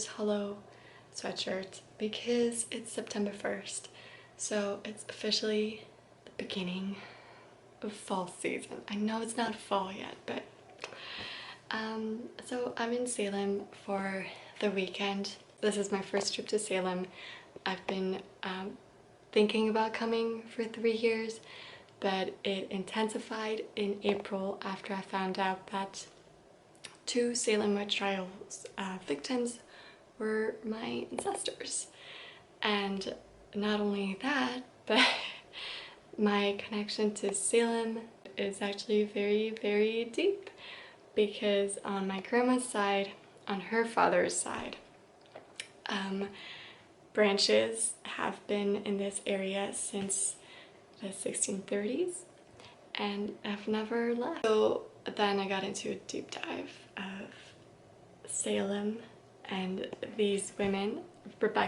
this hollow sweatshirt because it's September 1st, so it's officially the beginning of fall season. I know it's not fall yet, but so I'm in Salem for the weekend. This is my first trip to Salem. I've been thinking about coming for 3 years, but it intensified in April after I found out that 2 Salem Witch Trial victims were my ancestors. And not only that, but my connection to Salem is actually very, very deep, because on my grandma's side, on her father's side, branches have been in this area since the 1630s and have never left. So then I got into a deep dive of Salem and these women,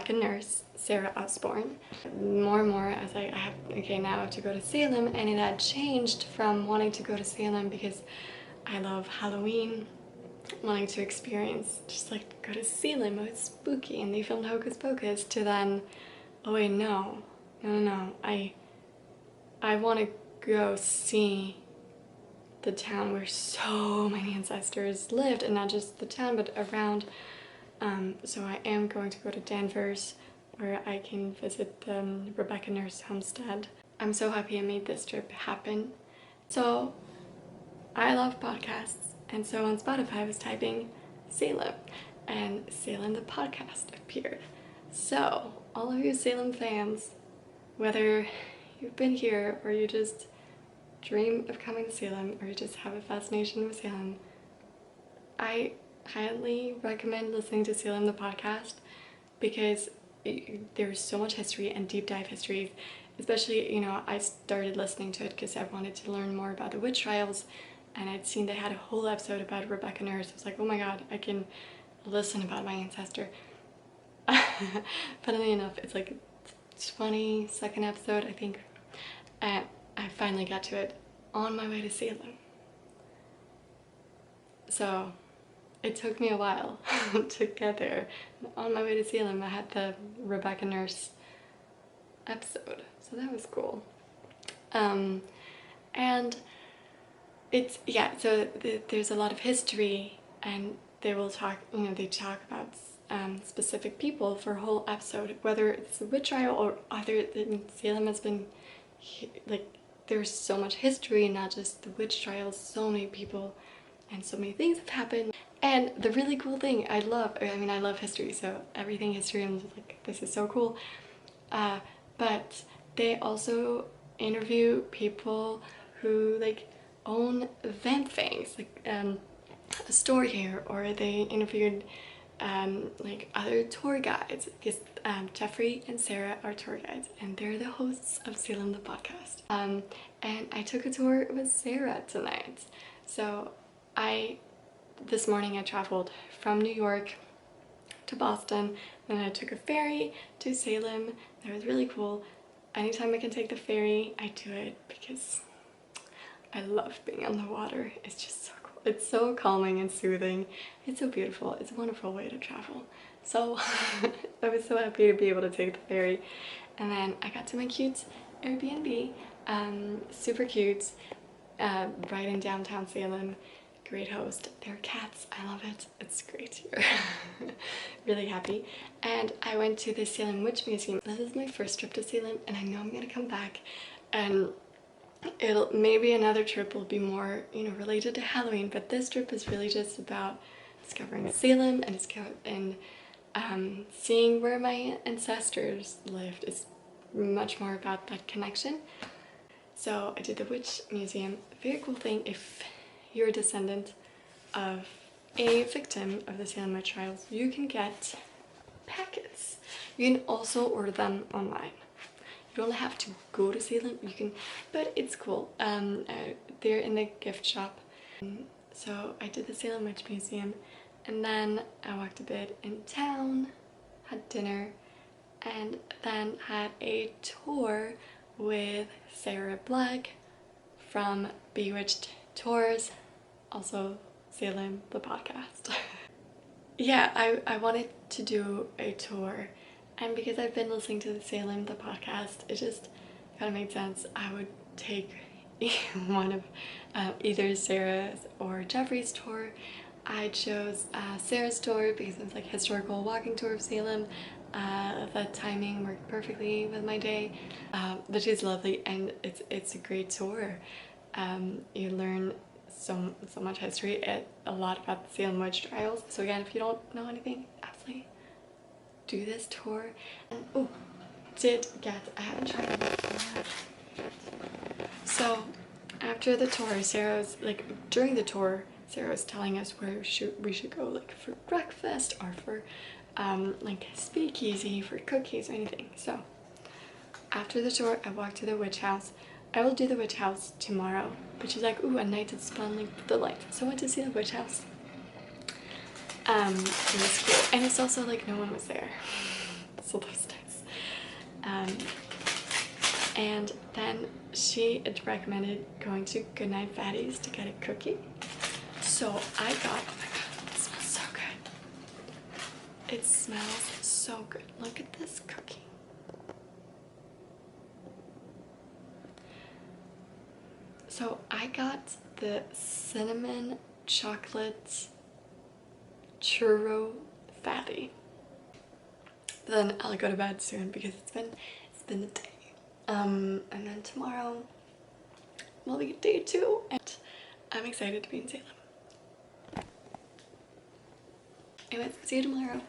Nurse, Sarah Osborne. More and more as now I have to go to Salem, and it had changed from wanting to go to Salem because I love Halloween, wanting to experience, just like go to Salem, oh it's spooky and they filmed Hocus Pocus, to then, oh wait, no, I want to go see the town where so many ancestors lived, and not just the town but around. So I am going to go to Danvers, where I can visit the Rebecca Nurse homestead. I'm so happy I made this trip happen. So I love podcasts, and so on Spotify I was typing Salem, and Salem the podcast appeared. So all of you Salem fans, whether you've been here or you just dream of coming to Salem or you just have a fascination with Salem, I highly recommend listening to Salem the podcast, because there's so much history and deep dive history. Especially, you know, I started listening to it because I wanted to learn more about the witch trials, and I'd seen they had a whole episode about Rebecca Nurse. I was like, oh my god, I can listen about my ancestor. Funnily enough, it's like 22nd episode, I think, and I finally got to it on my way to Salem. So it took me a while to get there. On my way to Salem, I had the Rebecca Nurse episode, so that was cool. And it's, yeah, so there's a lot of history, and they will talk, you know, they talk about specific people for a whole episode, whether it's a witch trial or other. Salem has been, like, there's so much history, not just the witch trials, so many people and so many things have happened. And the really cool thing I love history, so everything history, I'm just like, this is so cool. But they also interview people who like own event things, like a store here, or they interviewed like other tour guides, because Jeffrey and Sarah are tour guides, and they're the hosts of Salem the podcast. And I took a tour with Sarah tonight. So this morning I traveled from New York to Boston, then I took a ferry to Salem. That was really cool. Anytime I can take the ferry, I do it, because I love being on the water. It's just so cool. It's so calming and soothing. It's so beautiful. It's a wonderful way to travel. So I was so happy to be able to take the ferry. And then I got to my cute Airbnb, super cute, right in downtown Salem. Great host. Their cats, I love it. It's great here. Really happy. And I went to the Salem Witch Museum. This is my first trip to Salem, and I know I'm gonna come back, and maybe another trip will be more, you know, related to Halloween, but this trip is really just about discovering Salem and seeing where my ancestors lived. It's much more about that connection. So I did the Witch Museum. A very cool thing, if you're a descendant of a victim of the Salem Witch Trials, you can get packets. You can also order them online. You don't have to go to Salem, you can, but it's cool. They're in the gift shop. So I did the Salem Witch Museum, and then I walked a bit in town, had dinner, and then had a tour with Sarah Black from Bewitched Tours, also Salem the podcast. yeah, I wanted to do a tour, and because I've been listening to the Salem, the podcast, it just kind of made sense. I would take one of either Sarah's or Jeffrey's tour. I chose Sarah's tour because it's like historical walking tour of Salem. The timing worked perfectly with my day, but she's lovely and it's a great tour. You learn so much history, a lot about the Salem Witch Trials. So again, if you don't know anything, absolutely do this tour. And oh, I haven't tried it before. So after the tour, during the tour, Sarah was telling us where we should go, like for breakfast or for like speakeasy, for cookies or anything. So after the tour, I walked to the witch house. I will do the witch house tomorrow, but she's like, ooh, at night it's fun, like with the lights. So I went to see the witch house. It was cool, and it's also like no one was there, so that was nice. And then she had recommended going to Goodnight Fatty's to get a cookie. So I got, oh my god, it smells so good. It smells so good. Look at this cookie. So I got the cinnamon chocolate churro fatty. Then I'll go to bed soon because it's been a day. And then tomorrow will be day 2, and I'm excited to be in Salem. Anyways, see you tomorrow.